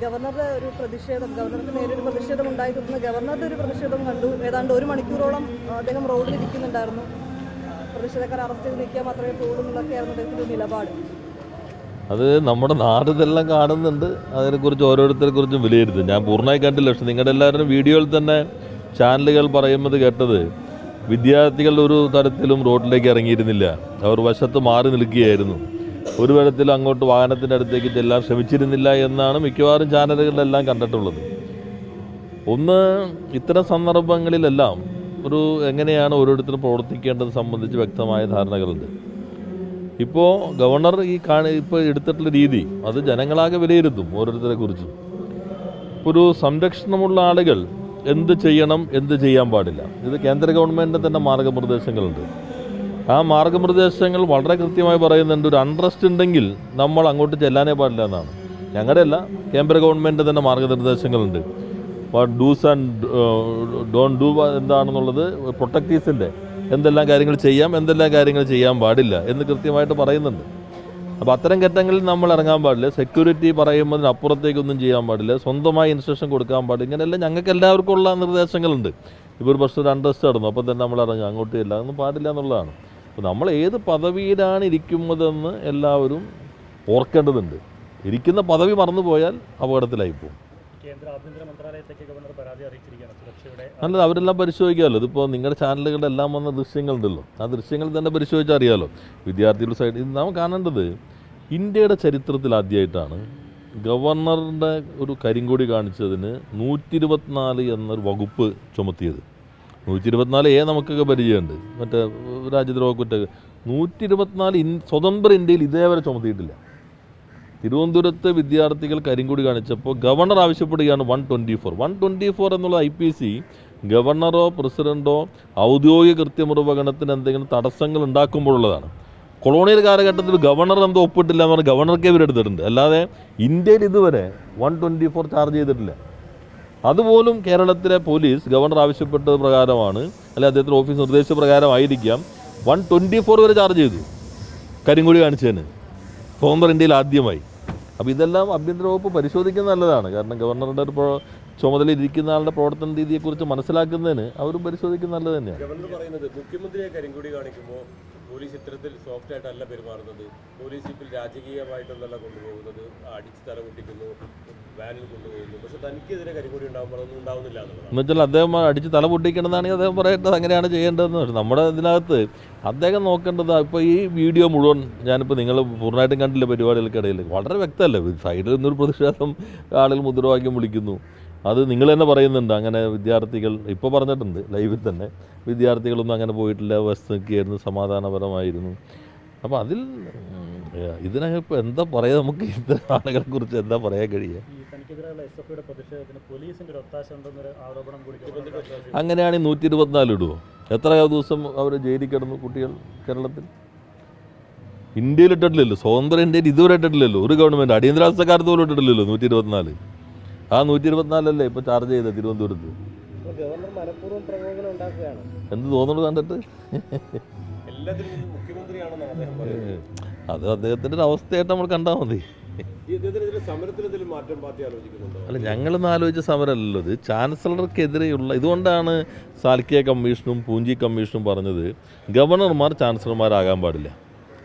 ഗവർണറുടെ ഒരു പ്രതിഷേധം, ഗവർണർക്ക് നേരിയൊരു പ്രതിഷേധം ഉണ്ടായി തുടർന്ന് ഗവർണറുടെ ഒരു പ്രതിഷേധം കണ്ടു. ഏതാണ്ട് 1 മണിക്കൂറോളം അദ്ദേഹം റോഡിലിരിക്കുന്നുണ്ടായിരുന്നു. പ്രതിഷേധക്കാർ അറസ്റ്റ് ചെയ്ത് നീക്കിയാൽ മാത്രമേ പോകുള്ളൂ എന്നുള്ളതൊക്കെയായിരുന്നു അദ്ദേഹത്തിൻ്റെ നിലപാട്. അത് നമ്മുടെ നാട് ഇതെല്ലാം കാണുന്നുണ്ട്. അതിനെക്കുറിച്ച് ഓരോരുത്തരെ കുറിച്ചും വിലയിരുത്തും. ഞാൻ പൂർണ്ണമായി കണ്ടില്ല. പക്ഷെ നിങ്ങളുടെ എല്ലാവരും വീഡിയോയിൽ തന്നെ ചാനലുകൾ പറയുന്നത് കേട്ടത് വിദ്യാർത്ഥികൾ ഒരു തരത്തിലും റോഡിലേക്ക് ഇറങ്ങിയിരുന്നില്ല. അവർ വശത്ത് മാറി നിൽക്കുകയായിരുന്നു. ഒരു തരത്തിലും അങ്ങോട്ട് വാഹനത്തിൻ്റെ അടുത്തേക്ക് ചെല്ലാൻ ശ്രമിച്ചിരുന്നില്ല എന്നാണ് മിക്കവാറും ചാനലുകളിലെല്ലാം കണ്ടിട്ടുള്ളത്. ഒന്ന്, ഇത്തരം സന്ദർഭങ്ങളിലെല്ലാം എങ്ങനെയാണ് ഓരോരുത്തരും പ്രവർത്തിക്കേണ്ടത് സംബന്ധിച്ച് വ്യക്തമായ ധാരണകളുണ്ട്. ഇപ്പോൾ ഗവർണർ ഇപ്പോൾ എടുത്തിട്ടുള്ള രീതി അത് ജനങ്ങളാകെ വിലയിരുത്തും ഓരോരുത്തരെ കുറിച്ചും. ഇപ്പോൾ ഒരു സംരക്ഷണമുള്ള ആളുകൾ എന്ത് ചെയ്യണം, എന്ത് ചെയ്യാൻ പാടില്ല, ഇത് കേന്ദ്ര ഗവൺമെൻറ്റിൻ്റെ തന്നെ മാർഗനിർദ്ദേശങ്ങളുണ്ട്. ആ മാർഗനിർദ്ദേശങ്ങൾ വളരെ കൃത്യമായി പറയുന്നുണ്ട്. ഒരു അൺട്രസ്റ്റ് ഉണ്ടെങ്കിൽ നമ്മൾ അങ്ങോട്ട് ചെല്ലാനേ പാടില്ല എന്നാണ്. ഞങ്ങളുടെ അല്ല, കേന്ദ്ര ഗവൺമെൻറ് തന്നെ മാർഗനിർദ്ദേശങ്ങളുണ്ട്. ഡൂസ് ആൻഡ് ഡോൺ ഡു എന്താണെന്നുള്ളത്, പ്രൊട്ടക്റ്റീവ്സിൻ്റെ എന്തെല്ലാം കാര്യങ്ങൾ ചെയ്യാം, എന്തെല്ലാം കാര്യങ്ങൾ ചെയ്യാൻ പാടില്ല എന്ന് കൃത്യമായിട്ട് പറയുന്നുണ്ട്. അപ്പോൾ അത്തരം ഘട്ടങ്ങളിൽ നമ്മൾ ഇറങ്ങാൻ പാടില്ല. സെക്യൂരിറ്റി പറയുന്നതിന് അപ്പുറത്തേക്കൊന്നും ചെയ്യാൻ പാടില്ല. സ്വന്തമായി ഇൻസ്ട്രക്ഷൻ കൊടുക്കാൻ പാടില്ല. ഇങ്ങനെയെല്ലാം ഞങ്ങൾക്ക് എല്ലാവർക്കും ഉള്ള നിർദ്ദേശങ്ങളുണ്ട്. ഇപ്പോൾ ഒരു പക്ഷേ ഒരു അൺട്രസ്റ്റ് നടന്നു, അപ്പോൾ തന്നെ നമ്മൾ ഇറങ്ങും, അങ്ങോട്ട് ഇല്ല, അതൊന്നും പാടില്ല എന്നുള്ളതാണ്. അപ്പോൾ നമ്മൾ ഏത് പദവിയിലാണ് ഇരിക്കുന്നതെന്ന് എല്ലാവരും ഓർക്കേണ്ടതുണ്ട്. ഇരിക്കുന്ന പദവി മറന്നു പോയാൽ അപകടത്തിലായിപ്പോവും. നല്ലത്, അവരെല്ലാം പരിശോധിക്കാമല്ലോ. ഇതിപ്പോൾ നിങ്ങളുടെ ചാനലുകളുടെ എല്ലാം വന്ന ദൃശ്യങ്ങളുണ്ടല്ലോ, ആ ദൃശ്യങ്ങൾ തന്നെ പരിശോധിച്ചാൽ അറിയാമല്ലോ. വിദ്യാർത്ഥികളുടെ സൈഡ് ഇത് നാം കാണേണ്ടത് ഇന്ത്യയുടെ ചരിത്രത്തിൽ ആദ്യമായിട്ടാണ് ഗവർണറുടെ ഒരു കരിങ്കൊടി കാണിച്ചതിന് 124 എന്നൊരു വകുപ്പ് ചുമത്തിയത്. 124A നമുക്കൊക്കെ പരിചയമുണ്ട്, മറ്റേ രാജ്യദ്രോഹ കുറ്റം. 124 സ്വതന്ത്ര ഇന്ത്യയിൽ ഇതേവരെ ചുമത്തിയിട്ടില്ല. തിരുവനന്തപുരത്ത് വിദ്യാർത്ഥികൾ കരിങ്കൊടി കാണിച്ചപ്പോൾ ഗവർണർ ആവശ്യപ്പെടുകയാണ് 124 എന്നുള്ള IPC ഗവർണറോ പ്രസിഡൻറ്റോ ഔദ്യോഗിക കൃത്യനിർവഹണത്തിന് എന്തെങ്കിലും തടസ്സങ്ങൾ ഉണ്ടാക്കുമ്പോഴുള്ളതാണ്. കൊളോണിയൽ കാലഘട്ടത്തിൽ ഗവർണർ എന്തോ ഒപ്പിട്ടില്ല എന്ന് പറഞ്ഞാൽ ഗവർണർക്ക് ഇവരെടുത്തിട്ടുണ്ട്. അല്ലാതെ ഇന്ത്യയിൽ ഇതുവരെ 124 ചാർജ് ചെയ്തിട്ടില്ല. അതുപോലും കേരളത്തിലെ പോലീസ് ഗവർണർ ആവശ്യപ്പെട്ടത് പ്രകാരമാണ്, അല്ലെങ്കിൽ അദ്ദേഹത്തിൻ്റെ ഓഫീസ് നിർദ്ദേശിച്ച പ്രകാരമായിരിക്കാം 124 വരെ ചാർജ് ചെയ്തു കരിങ്കൊടി കാണിച്ചതിന്, സ്വതന്ത്ര ഇന്ത്യയിൽ ആദ്യമായി. അപ്പോൾ ഇതെല്ലാം ആഭ്യന്തര വകുപ്പ് പരിശോധിക്കുന്നത് നല്ലതാണ്. കാരണം ഗവർണറുടെ ഒരു ചുമതലയിൽ ഇരിക്കുന്ന ആളുടെ പ്രവർത്തന രീതിയെക്കുറിച്ച് മനസ്സിലാക്കുന്നതിന് അവരും പരിശോധിക്കുന്നത് നല്ലത് തന്നെയാണ്. ഗവർണർ പറയുന്നത് മുഖ്യമന്ത്രിയെ കരിങ്കൊടി കാണിക്കുമ്പോൾ പോലീസ് ഇത്തരത്തിൽ സോഫ്റ്റ് ആയിട്ടല്ല പെരുമാറുന്നത്, പോലീസ് ഇപ്പോൾ രാജകീയമായിട്ടൊന്നല്ല കൊണ്ടുപോകുന്നത്, അടിച്ച് തല പൊട്ടിക്കുന്നു, വാനിൽ കൊണ്ടുപോകുന്നു. പക്ഷെ തനിക്കെതിരെ കരിങ്കൊടി ഉണ്ടാകുമ്പോൾ അതൊന്നും ഉണ്ടാവുന്നില്ല എന്നുവെച്ചാൽ അദ്ദേഹം അടിച്ച് തല പൊട്ടിക്കണമെന്നാണെങ്കിൽ അദ്ദേഹം പറയേണ്ടത് അങ്ങനെയാണ് ചെയ്യേണ്ടതെന്ന്. നമ്മുടെ ഇതിനകത്ത് അദ്ദേഹം നോക്കേണ്ടത്, ഇപ്പോൾ ഈ വീഡിയോ മുഴുവൻ ഞാനിപ്പോൾ നിങ്ങൾ പൂർണ്ണമായിട്ടും കണ്ടില്ല പരിപാടികൾക്കിടയിൽ, വളരെ വ്യക്തമല്ലേ. സൈഡിൽ നിന്നൊരു പ്രതിഷേധം ആളുകൾ മുദ്രാവാക്യം വിളിക്കുന്നു. അത് നിങ്ങൾ തന്നെ പറയുന്നുണ്ട്. അങ്ങനെ വിദ്യാർത്ഥികൾ ഇപ്പോൾ പറഞ്ഞിട്ടുണ്ട് ലൈവിൽ തന്നെ, വിദ്യാർത്ഥികളൊന്നും അങ്ങനെ പോയിട്ടില്ല, ബസ് നിൽക്കുകയായിരുന്നു, സമാധാനപരമായിരുന്നു. അപ്പോൾ അതിൽ ഇതിനകത്ത് എന്താ പറയുക, നമുക്ക് ഇത്തരം ആളുകളെ കുറിച്ച് എന്താ പറയാൻ കഴിയുക? അങ്ങനെയാണെങ്കിൽ 124 ഇടുമോ? എത്ര ദിവസം അവർ ജയിലിൽ കിടന്നു കുട്ടികൾ കേരളത്തിൽ? ഇന്ത്യയിൽ ഇട്ടിട്ടില്ലല്ലോ, സ്വതന്ത്ര ഇന്ത്യയിൽ ഇതുവരെ ഇട്ടിട്ടില്ലല്ലോ. ഒരു ഗവൺമെൻറ് അടിയന്തരാവസ്ഥക്കാലത്ത് പോലും ഇട്ടിട്ടില്ലല്ലോ 124. ആ 124 ഇപ്പോൾ ചാർജ് ചെയ്തത് തിരുവനന്തപുരത്ത്. എന്ത് തോന്നുന്നു കണ്ടിട്ട്? അത് അദ്ദേഹത്തിൻ്റെ ഒരു അവസ്ഥയായിട്ട് നമ്മൾ കണ്ടാൽ മതി. അല്ല, ഞങ്ങളൊന്നും ആലോചിച്ച സമരമല്ലല്ലോ ഇത്. ചാൻസലർക്കെതിരെയുള്ള ഇതുകൊണ്ടാണ് സാൽക്കിയ കമ്മീഷനും പൂഞ്ചി കമ്മീഷനും പറഞ്ഞത് ഗവർണർമാർ ചാൻസലർമാരാകാൻ പാടില്ല.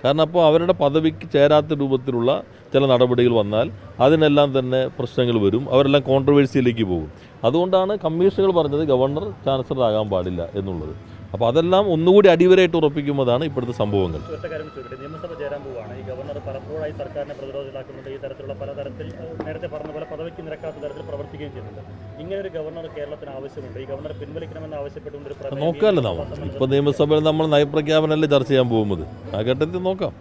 കാരണം അപ്പോൾ അവരുടെ പദവിക്ക് ചേരാത്ത രൂപത്തിലുള്ള ചില നടപടികൾ വന്നാൽ അതിനെല്ലാം തന്നെ പ്രശ്നങ്ങൾ വരും, അവരെല്ലാം കോൺട്രവേഴ്സിയിലേക്ക് പോകും. അതുകൊണ്ടാണ് കമ്മീഷനുകൾ പറഞ്ഞത് ഗവർണർ ചാൻസലർ ആകാൻ പാടില്ല എന്നുള്ളത്. അപ്പോൾ അതെല്ലാം ഒന്നുകൂടി അടിവരായിട്ട് ഉറപ്പിക്കുമ്പോഴാണ് ഇപ്പോഴത്തെ സംഭവങ്ങൾ. നിയമസഭ ചേരാൻ പോവുകയാണ്. ഈ ഗവർണർ പലപ്പോഴായി സർക്കാരിനെ പ്രതിരോധത്തിലാക്കുന്നുണ്ട്. ഈ തരത്തിലുള്ള പലതരത്തിൽ നേരത്തെ പറഞ്ഞ പോലെ പദവിക്ക് നിരക്കാത്ത തരത്തിൽ പ്രവർത്തിക്കുകയും ചെയ്യുന്നുണ്ട്. ഇങ്ങനെ ഒരു ഗവർണർ കേരളത്തിന് ആവശ്യമുണ്ട്. ഈ ഗവർണർ പിൻവലിക്കണമെന്ന് ആവശ്യപ്പെട്ടുകൊണ്ട് നോക്കാമല്ലോ. നമ്മൾ ഇപ്പോൾ നിയമസഭയിൽ നമ്മൾ നയപ്രഖ്യാപനമല്ലേ ചർച്ച ചെയ്യാൻ പോകുന്നത്, ആ ഘട്ടത്തിൽ നോക്കാം.